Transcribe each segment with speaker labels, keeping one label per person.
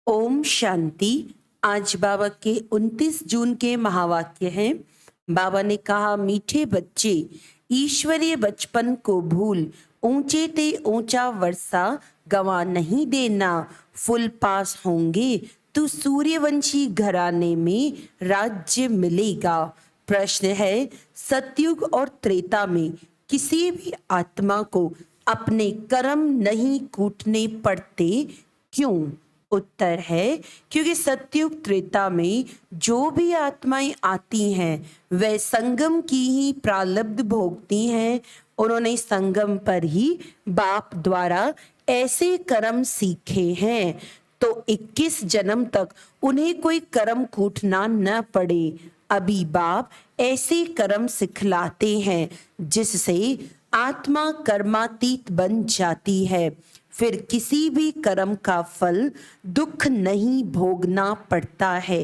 Speaker 1: ओम शांति। आज बाबा के 29 जून के महावाक्य हैं। बाबा ने कहा, मीठे बच्चे, ईश्वरीय बचपन को भूल ऊंचे ते ऊंचा वर्षा गवा नहीं देना। फुल पास होंगे तो सूर्यवंशी घराने में राज्य मिलेगा। प्रश्न है, सतयुग और त्रेता में किसी भी आत्मा को अपने कर्म नहीं कूटने पड़ते, क्यों? उत्तर है, क्योंकि सतयुग त्रेता में जो भी आत्माएं आती हैं वे संगम की ही प्रारब्ध भोगती हैं। उन्होंने संगम पर ही बाप द्वारा ऐसे कर्म सीखे हैं तो 21 जन्म तक उन्हें कोई कर्म कूटना न पड़े। अभी बाप ऐसे कर्म सिखलाते हैं जिससे आत्मा कर्मातीत बन जाती है। फिर किसी भी कर्म का फल दुख नहीं भोगना पड़ता है।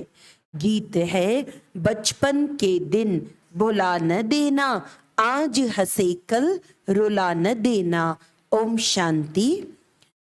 Speaker 1: गीत है, बचपन के दिन भुला न देना, आज हंसे कल रुला न देना। ओम शांति।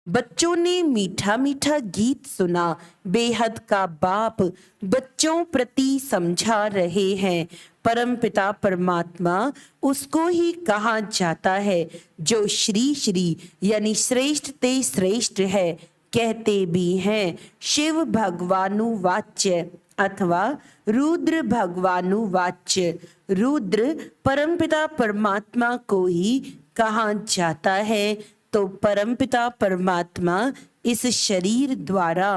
Speaker 1: बच्चों ने मीठा मीठा गीत सुना। बेहद का बाप बच्चों प्रति समझा रहे हैं। परमपिता परमात्मा उसको ही कहा जाता है जो श्री श्री यानी श्रेष्ठ ते श्रेष्ठ है। कहते भी हैं शिव भगवानुवाच्य अथवा रुद्र भगवानुवाच्य। रुद्र परमपिता परमात्मा को ही कहा जाता है। तो परमपिता परमात्मा इस शरीर द्वारा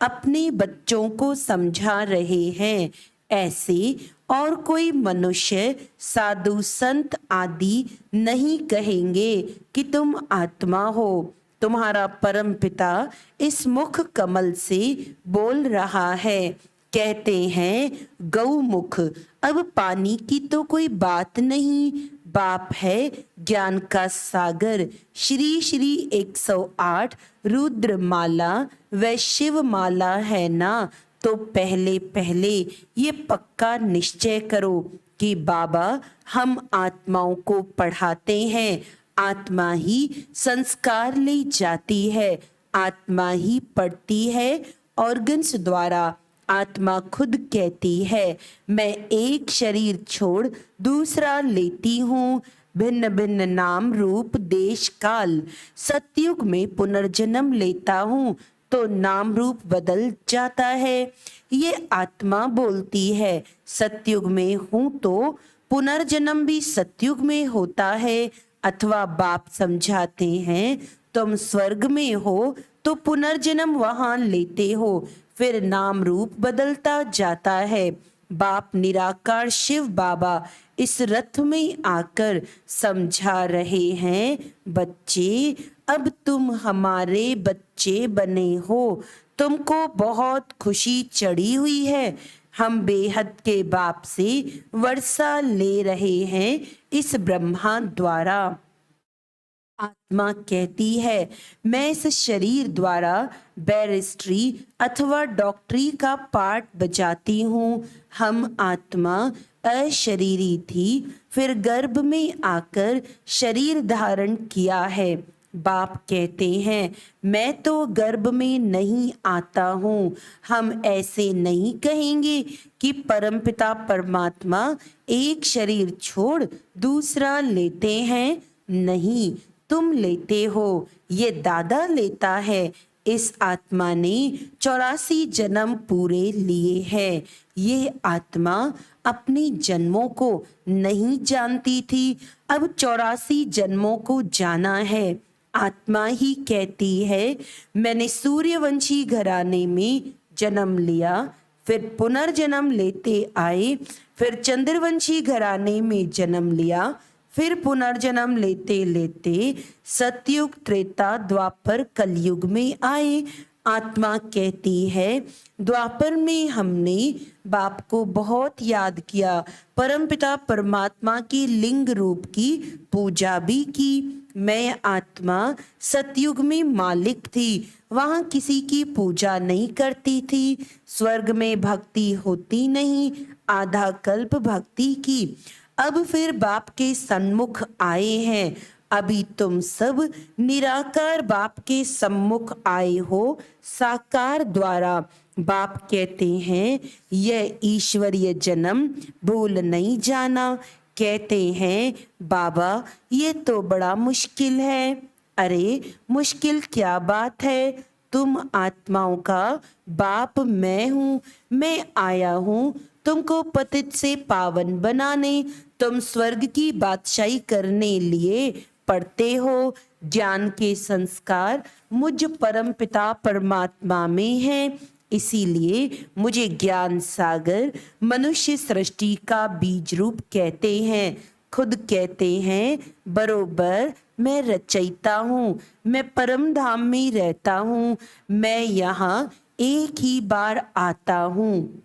Speaker 1: अपने बच्चों को समझा रहे हैं। ऐसे और कोई मनुष्य, साधु, संत आदि नहीं कहेंगे कि तुम आत्मा हो। तुम्हारा परम पिता इस मुख कमल से बोल रहा है। कहते हैं गौमुख, अब पानी की तो कोई बात नहीं। बाप है ज्ञान का सागर। श्री श्री 108 रुद्र माला व शिव माला है ना। तो पहले पहले ये पक्का निश्चय करो कि बाबा हम आत्माओं को पढ़ाते हैं। आत्मा ही संस्कार ले जाती है, आत्मा ही पढ़ती है। ऑर्गन्स द्वारा आत्मा खुद कहती है, मैं एक शरीर छोड़ दूसरा लेती हूँ। भिन्न भिन्न नाम रूप देश काल, सतयुग में पुनर्जन्म लेता हूँ तो नाम रूप बदल जाता है। ये आत्मा बोलती है, सतयुग में हूँ तो पुनर्जन्म भी सतयुग में होता है। अथवा बाप समझाते हैं, तुम स्वर्ग में हो तो पुनर्जन्म वहां लेते हो, फिर नाम रूप बदलता जाता है। बाप निराकार शिव बाबा इस रथ में आकर समझा रहे हैं, बच्चे अब तुम हमारे बच्चे बने हो, तुमको बहुत खुशी चढ़ी हुई है। हम बेहद के बाप से वर्षा ले रहे हैं इस ब्रह्मा द्वारा। आत्मा कहती है, मैं इस शरीर द्वारा बैरिस्ट्री अथवा डॉक्टरी का पार्ट बजाती हूँ। हम आत्मा अशरीरी थी, फिर गर्भ में आकर शरीर धारण किया है। बाप कहते हैं, मैं तो गर्भ में नहीं आता हूँ। हम ऐसे नहीं कहेंगे कि परमपिता परमात्मा एक शरीर छोड़ दूसरा लेते हैं। नहीं, तुम लेते हो, ये दादा लेता है। इस आत्मा ने 84 जन्म पूरे लिए हैं। ये आत्मा अपने जन्मों को नहीं जानती थी, अब 84 जन्मों को जाना है। आत्मा ही कहती है, मैंने सूर्यवंशी घराने में जन्म लिया, फिर पुनर्जन्म लेते आए, फिर चंद्रवंशी घराने में जन्म लिया, फिर पुनर्जन्म लेते लेते सतयुग त्रेता द्वापर कलयुग में आए। आत्मा कहती है, द्वापर में हमने बाप को बहुत याद किया, परमपिता परमात्मा की लिंग रूप की पूजा भी की। मैं आत्मा सतयुग में मालिक थी, वहां किसी की पूजा नहीं करती थी। स्वर्ग में भक्ति होती नहीं, आधा कल्प भक्ति की। अब फिर बाप के सन्मुख आए हैं, अभी तुम सब निराकार बाप के सम्मुख आए हो साकार द्वारा। बाप कहते हैं यह ईश्वरीय जन्म भूल नहीं जाना। कहते हैं बाबा ये तो बड़ा मुश्किल है। अरे मुश्किल क्या बात है, तुम आत्माओं का बाप मैं हूँ। मैं आया हूँ तुमको पतित से पावन बनाने। तुम स्वर्ग की बादशाही करने लिए पढ़ते हो। ज्ञान के संस्कार मुझ परम पिता परमात्मा में हैं। इसीलिए मुझे ज्ञान सागर मनुष्य सृष्टि का बीज रूप कहते हैं। खुद कहते हैं बरोबर मैं रचयिता हूँ, मैं परम धाम में रहता हूँ। मैं यहाँ एक ही बार आता हूँ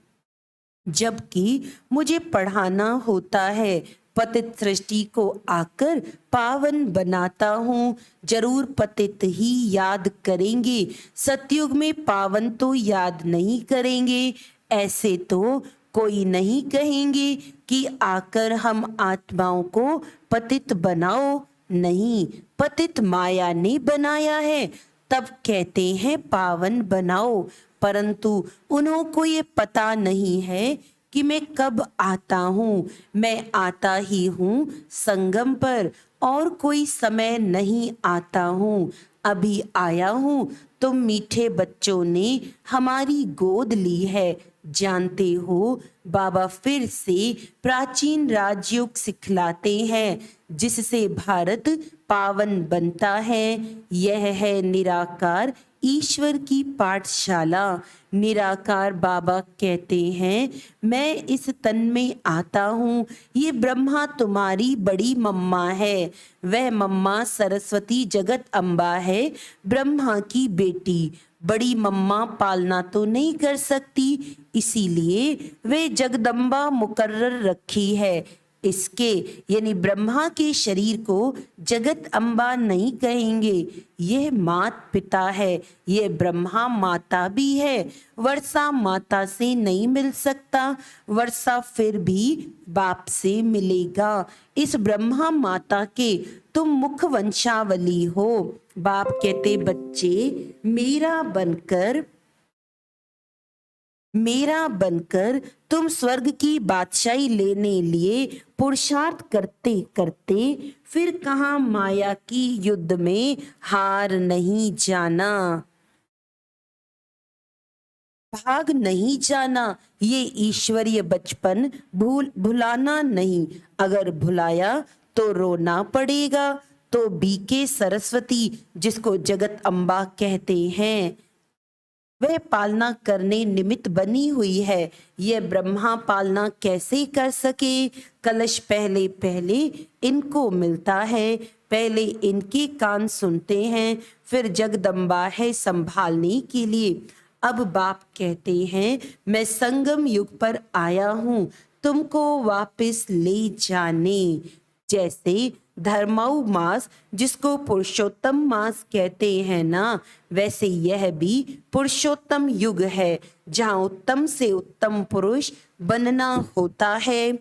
Speaker 1: जबकि मुझे पढ़ाना होता है। पतित सृष्टि को आकर पावन बनाता हूँ। जरूर पतित ही याद करेंगे, सतयुग में पावन तो याद नहीं करेंगे। ऐसे तो कोई नहीं कहेंगे कि आकर हम आत्माओं को पतित बनाओ। नहीं, पतित माया ने बनाया है, तब कहते हैं पावन बनाओ। परंतु उन्हों को ये पता नहीं है कि मैं कब आता हूँ। मैं आता ही हूँ संगम पर, और कोई समय नहीं आता हूँ। अभी आया हूँ। तुम मीठे बच्चों ने हमारी गोद ली है। जानते हो बाबा फिर से प्राचीन राजयोग सिखलाते हैं जिससे भारत पावन बनता है। यह है निराकार ईश्वर की पाठशाला। निराकार बाबा कहते हैं मैं इस तन में आता हूँ। ये ब्रह्मा तुम्हारी बड़ी मम्मा है। वह मम्मा सरस्वती जगत अम्बा है, ब्रह्मा की बेटी। बड़ी मम्मा पालना तो नहीं कर सकती, इसीलिए वे जगदम्बा मुकर्रर रखी है। इसके यानी ब्रह्मा के शरीर को जगत अम्बा नहीं कहेंगे। यह मात पिता है, यह ब्रह्मा माता भी है। वर्षा माता से नहीं मिल सकता, वर्षा फिर भी बाप से मिलेगा। इस ब्रह्मा माता के तुम मुख वंशावली हो। बाप कहते बच्चे मेरा बनकर तुम स्वर्ग की बादशाही लेने लिए पुरुषार्थ करते करते फिर कहाँ माया की युद्ध में हार नहीं जाना, भाग नहीं जाना। ये ईश्वरीय बचपन भुलाना नहीं। अगर भुलाया तो रोना पड़ेगा। तो बीके सरस्वती जिसको जगत अम्बा कहते हैं वह पालना करने निमित्त बनी हुई है। यह ब्रह्मा पालना कैसे कर सके? कलश पहले पहले इनको मिलता है, पहले इनके कान सुनते हैं, फिर जगदम्बा है संभालने के लिए। अब बाप कहते हैं मैं संगम युग पर आया हूँ तुमको वापस ले जाने। जैसे धर्माऊ मास जिसको पुरुषोत्तम मास कहते हैं ना, वैसे यह भी पुरुषोत्तम युग है जहाँ उत्तम से उत्तम पुरुष बनना होता है।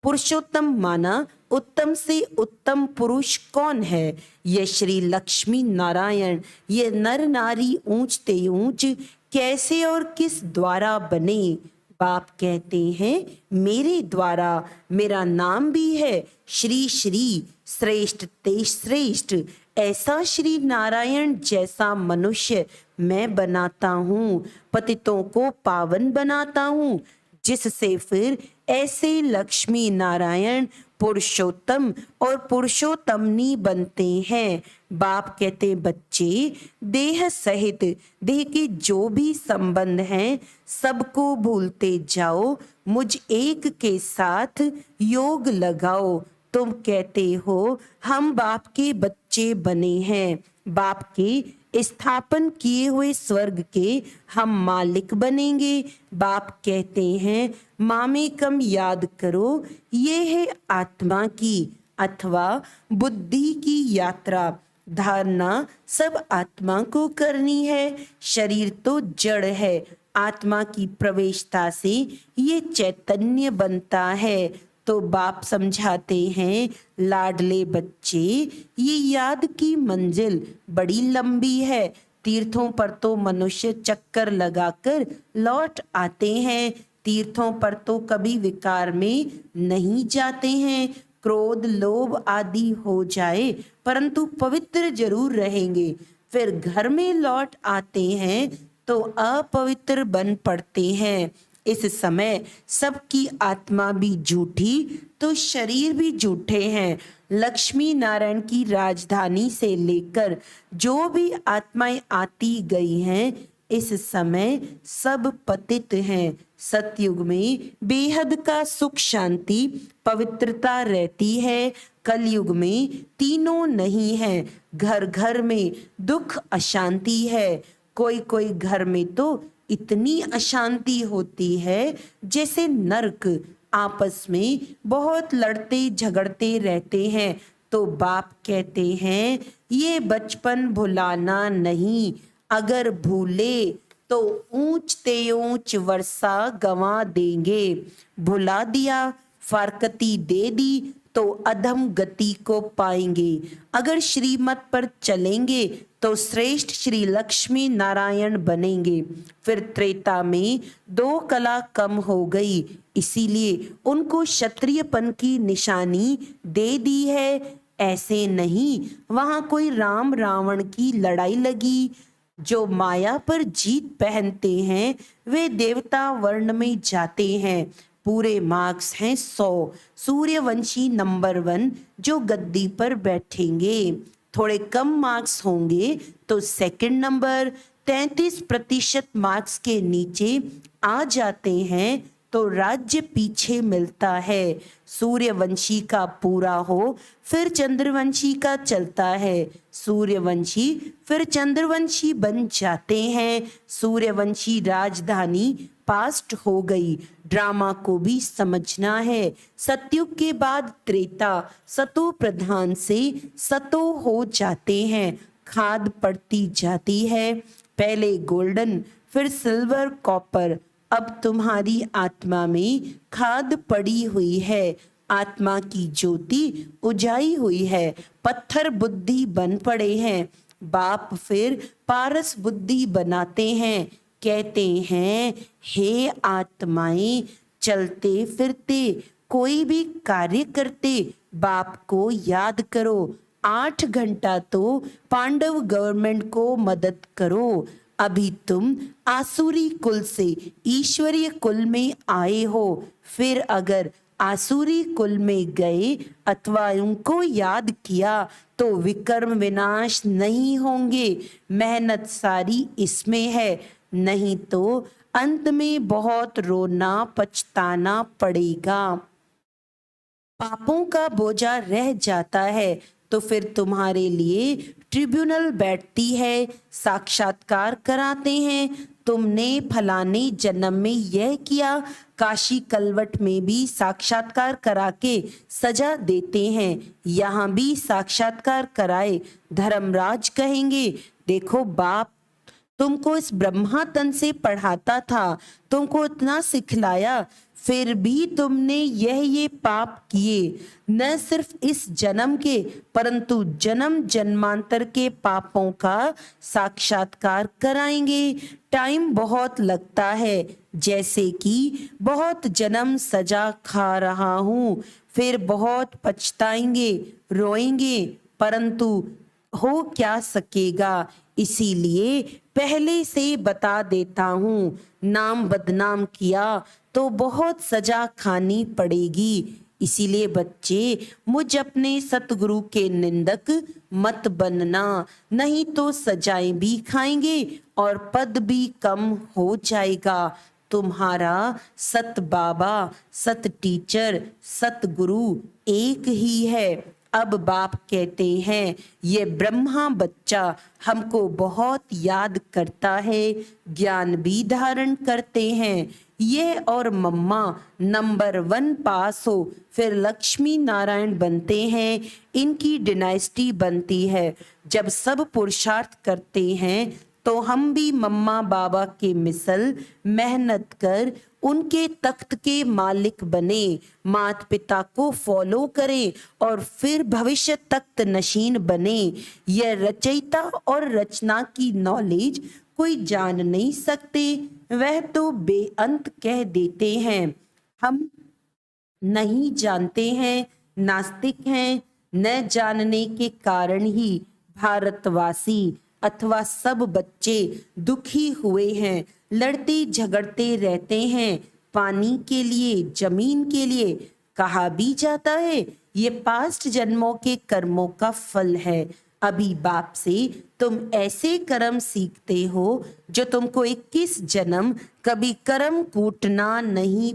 Speaker 1: पुरुषोत्तम माना उत्तम से उत्तम पुरुष कौन है? यह श्री लक्ष्मी नारायण। ये नर नारी ऊंचते ऊंच कैसे और किस द्वारा बने? बाप कहते हैं मेरे द्वारा। मेरा नाम भी है श्री श्री, श्रेष्ठ ते श्रेष्ठ। ऐसा श्री नारायण जैसा मनुष्य मैं बनाता हूँ, पतितों को पावन बनाता हूँ, जिससे फिर ऐसे लक्ष्मी नारायण पुरुषोत्तम और पुरुषोत्तमनी बनते हैं। बाप कहते बच्चे देह सहित देह के जो भी संबंध हैं सबको भूलते जाओ, मुझ एक के साथ योग लगाओ। तुम कहते हो हम बाप के बच्चे बने हैं, बाप के स्थापन किए हुए स्वर्ग के हम मालिक बनेंगे। बाप कहते हैं मामे कम याद करो, ये है आत्मा की अथवा बुद्धि की यात्रा। धारणा सब आत्मा को करनी है। शरीर तो जड़ है, आत्मा की प्रवेशता से ये चैतन्य बनता है। तो बाप समझाते हैं, लाडले बच्चे, ये याद की मंजिल बड़ी लंबी है। तीर्थों पर तो मनुष्य चक्कर लगाकर लौट आते हैं, तीर्थों पर तो कभी विकार में नहीं जाते हैं। क्रोध लोभ आदि हो जाए परंतु पवित्र जरूर रहेंगे, फिर घर में लौट आते हैं तो अपवित्र बन पड़ते हैं। इस समय सबकी आत्मा भी झूठी तो शरीर भी झूठे हैं। लक्ष्मी नारायण की राजधानी से लेकर जो भी आत्माएं आती गई हैं, इस समय सब पतित हैं। सतयुग में बेहद का सुख शांति पवित्रता रहती है, कलयुग में तीनों नहीं है। घर घर में दुख अशांति है, कोई कोई घर में तो इतनी अशांति होती है जैसे नरक, आपस में बहुत लड़ते झगड़ते रहते हैं। तो बाप कहते हैं, ये बचपन भुलाना नहीं, अगर भूले तो ऊंच ते ऊंच वर्षा गंवा देंगे। भुला दिया, फारकती दे दी तो अधम गति को पाएंगे। अगर श्रीमत पर चलेंगे तो श्रेष्ठ श्री लक्ष्मी नारायण बनेंगे। फिर त्रेता में 2 कला कम हो गई, इसीलिए उनको क्षत्रियपन की निशानी दे दी है। ऐसे नहीं, वहां कोई राम रावण की लड़ाई लगी। जो माया पर जीत पहनते हैं वे देवता वर्ण में जाते हैं। पूरे मार्क्स हैं 100, सूर्यवंशी नंबर 1 जो गद्दी पर बैठेंगे। थोड़े कम मार्क्स होंगे तो सेकंड नंबर, 33% मार्क्स के नीचे आ जाते हैं तो राज्य पीछे मिलता है। सूर्यवंशी का पूरा हो फिर चंद्रवंशी का चलता है, सूर्यवंशी फिर चंद्रवंशी बन जाते हैं। सूर्यवंशी राजधानी पास्ट हो गई। ड्रामा को भी समझना है। सतयुग के बाद त्रेता सतो प्रधान से सतो हो जाते हैं, खाद पड़ती जाती है। पहले गोल्डन फिर सिल्वर कॉपर, अब तुम्हारी आत्मा में खाद पड़ी हुई है। आत्मा की ज्योति उजाई हुई है, पत्थर बुद्धि बन पड़े हैं। बाप फिर पारस बुद्धि बनाते हैं, कहते हैं, हे आत्माएं, चलते फिरते कोई भी कार्य करते बाप को याद करो। 8 घंटा तो पांडव गवर्नमेंट को मदद करो। अभी तुम आसुरी कुल से ईश्वरीय कुल में आए हो, फिर अगर आसुरी कुल में गए अथवा उनको याद किया तो विकर्म विनाश नहीं होंगे। मेहनत सारी इसमें है, नहीं तो अंत में बहुत रोना पछताना पड़ेगा। पापों का बोझा रह जाता है तो फिर तुम्हारे लिए ट्रिब्यूनल बैठती है, साक्षात्कार कराते हैं। तुमने फलाने जन्म में यह किया, काशी कलवट में भी साक्षात्कार करा के सजा देते हैं। यहाँ भी साक्षात्कार कराए। धर्मराज कहेंगे, देखो बाप तुमको इस ब्रह्मा तन से पढ़ाता था, तुमको इतना सिखलाया, फिर भी तुमने ये पाप किए। न सिर्फ इस जन्म के परंतु जन्म जन्मांतर के पापों का साक्षात्कार कराएंगे। टाइम बहुत लगता है, जैसे कि बहुत जन्म सजा खा रहा हूँ, फिर बहुत पछताएंगे, रोएंगे, परंतु हो क्या सकेगा। इसीलिए पहले से बता देता हूँ, नाम बदनाम किया तो बहुत सजा खानी पड़ेगी। इसीलिए बच्चे मुझ अपने सतगुरु के निंदक मत बनना, नहीं तो सजाएं भी खाएंगे और पद भी कम हो जाएगा। तुम्हारा सत बाबा, सत टीचर, सतगुरु एक ही है। अब बाप कहते हैं, ये ब्रह्मा बच्चा हमको बहुत याद करता है, ज्ञान भी धारण करते हैं। ये और मम्मा नंबर 1 पास हो फिर लक्ष्मी नारायण बनते हैं, इनकी डिनाइस्टी बनती है। जब सब पुरुषार्थ करते हैं तो हम भी मम्मा बाबा के मिसल मेहनत कर उनके तख्त के मालिक बने, माता पिता को फॉलो करें और फिर भविष्य तख्त नशीन बने। यह रचयिता और रचना की नॉलेज कोई जान नहीं सकते, वह तो बेअंत कह देते हैं। हम नहीं जानते हैं, नास्तिक हैं। न जानने के कारण ही भारतवासी अथवा सब बच्चे दुखी हुए हैं, लड़ते झगड़ते रहते हैं पानी के लिए, जमीन के लिए। कहा भी जाता है ये पास्ट जन्मों के कर्मों का फल है। अभी बाप से तुम ऐसे कर्म सीखते हो जो तुमको 21 जन्म कभी कर्म कूटना नहीं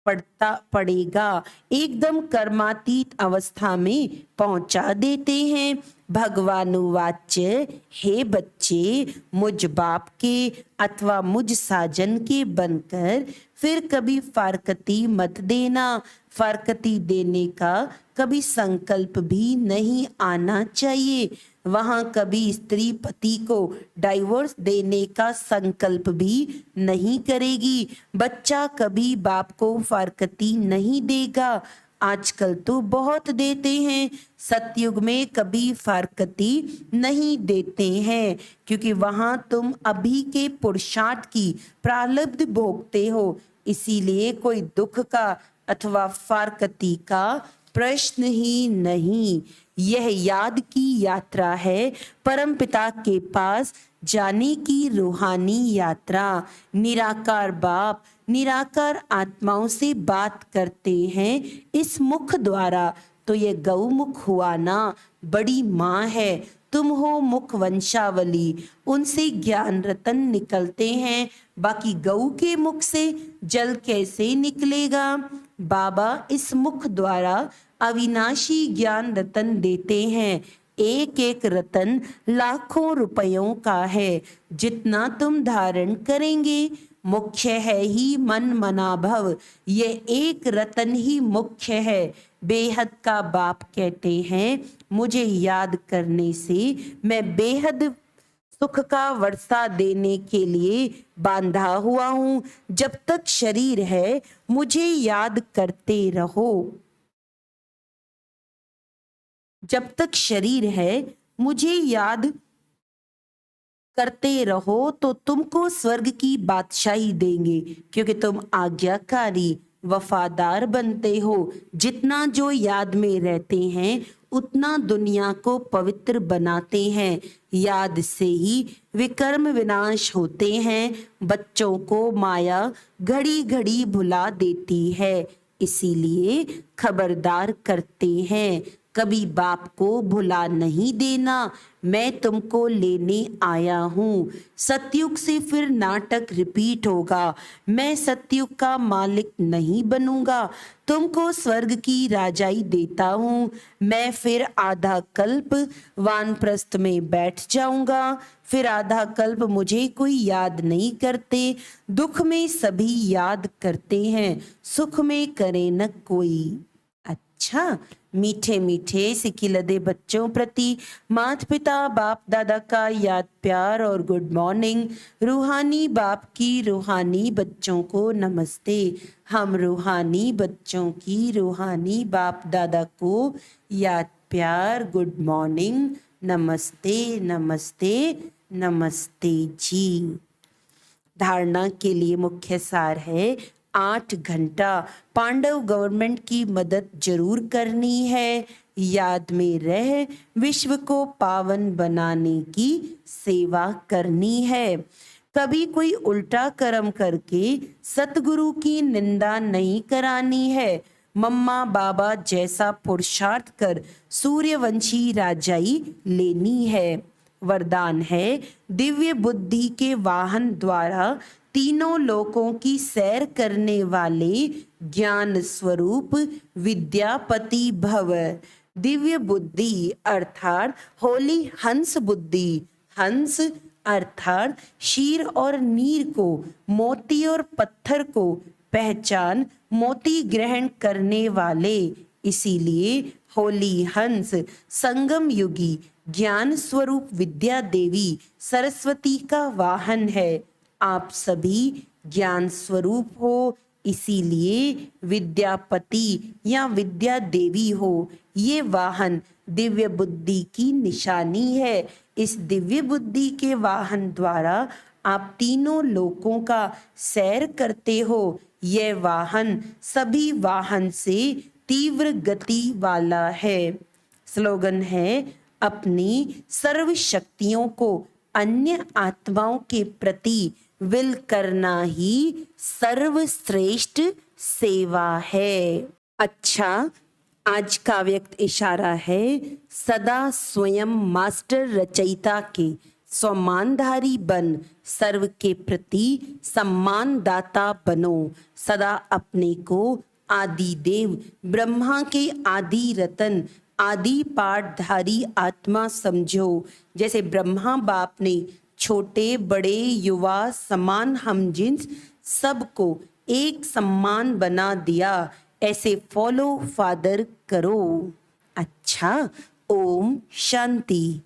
Speaker 1: पड़ेगा, एकदम कर्मातीत अवस्था में पहुंचा देते हैं। भगवानुवाच्य, हे बच्चे, मुझ बाप के अथवा मुझ साजन के बनकर फिर कभी फारकती मत देना। फारकती देने का कभी संकल्प भी नहीं आना चाहिए। वहां कभी स्त्री पति को डाइवोर्स देने का संकल्प भी नहीं करेगी। बच्चा कभी बाप को फारकती नहीं देगा। आजकल तो बहुत देते हैं, सतयुग में कभी फारकती नहीं देते हैं, क्योंकि वहां तुम अभी के पुरुषार्थ की प्रारब्ध भोगते हो। इसीलिए कोई दुख का अथवा फारकती का प्रश्न ही नहीं। यह याद की यात्रा है, परम पिता के पास जाने की रूहानी यात्रा। निराकार बाप निराकार आत्माओं से बात करते हैं इस मुख द्वारा। तो ये गौमुख हुआ ना, बड़ी माँ है। तुम हो मुख वंशावली, उनसे ज्ञान रतन निकलते हैं। बाकी गऊ के मुख से जल कैसे निकलेगा? बाबा इस मुख द्वारा अविनाशी ज्ञान रतन देते हैं। एक एक रतन लाखों रुपयों का है, जितना तुम धारण करेंगे। मुख्य है ही मन मना भव, ये एक रतन ही मुख्य है। बेहद का बाप कहते हैं, मुझे याद करने से मैं बेहद सुख का वर्षा देने के लिए बांधा हुआ हूँ। जब तक शरीर है मुझे याद करते रहो। जब तक शरीर है मुझे याद करते रहो तो तुमको स्वर्ग की बादशाही देंगे, क्योंकि तुम आज्ञाकारी वफादार बनते हो। जितना जो याद में रहते हैं उतना दुनिया को पवित्र बनाते हैं। याद से ही विकर्म विनाश होते हैं। बच्चों को माया घड़ी घड़ी भुला देती है, इसीलिए खबरदार करते हैं, कभी बाप को भुला नहीं देना। मैं तुमको लेने आया हूँ। सतयुग से फिर नाटक रिपीट होगा। मैं सतयुग का मालिक नहीं बनूंगा, तुमको स्वर्ग की राजाई देता हूँ। मैं फिर आधा कल्प वानप्रस्थ में बैठ जाऊंगा, फिर आधा कल्प मुझे कोई याद नहीं करते। दुख में सभी याद करते हैं, सुख में करे न कोई। अच्छा, मीठे मीठे सिकिलदे बच्चों प्रति माता पिता बाप दादा का याद प्यार और गुड मॉर्निंग। रूहानी बाप की रूहानी बच्चों को नमस्ते। हम रूहानी बच्चों की रूहानी बाप दादा को याद प्यार गुड मॉर्निंग, नमस्ते नमस्ते नमस्ते जी। धारणा के लिए मुख्य सार है, 8 घंटा पांडव गवर्नमेंट की मदद जरूर करनी है। याद में रह विश्व को पावन बनाने की सेवा करनी है। कभी कोई उल्टा कर्म करके सतगुरु की निंदा नहीं करानी है। मम्मा बाबा जैसा पुरुषार्थ कर सूर्यवंशी राजाई लेनी है। वरदान है, दिव्य बुद्धि के वाहन द्वारा तीनों लोकों की सैर करने वाले ज्ञान स्वरूप विद्यापति भव। दिव्य बुद्धि अर्थात होली हंस बुद्धि। हंस अर्थात शीर और नीर को, मोती और पत्थर को पहचान मोती ग्रहण करने वाले इसीलिए होली हंस संगम युगी ज्ञान स्वरूप विद्या देवी सरस्वती का वाहन है। आप सभी ज्ञान स्वरूप हो, इसीलिए विद्यापति या विद्या देवी हो। ये वाहन दिव्य बुद्धि की निशानी है। इस दिव्य बुद्धि के वाहन द्वारा आप तीनों लोकों का सैर करते हो। यह वाहन सभी वाहन से तीव्र गति वाला है। स्लोगन है, अपनी सर्व शक्तियों को अन्य आत्माओं के प्रति विल करना ही सर्वश्रेष्ठ सेवा है। अच्छा, आज का व्यक्त इशारा है, सदा स्वयं मास्टर रचयिता के सम्मानधारी बन, सर्व के प्रति सम्मानदाता बनो। सदा अपने को आदि देव ब्रह्मा के आदि रतन आदि पाठधारी आत्मा समझो। जैसे ब्रह्मा बाप ने छोटे बड़े युवा समान हम जिन्स सबको एक सम्मान बना दिया, ऐसे फॉलो फादर करो। अच्छा, ओम शांति।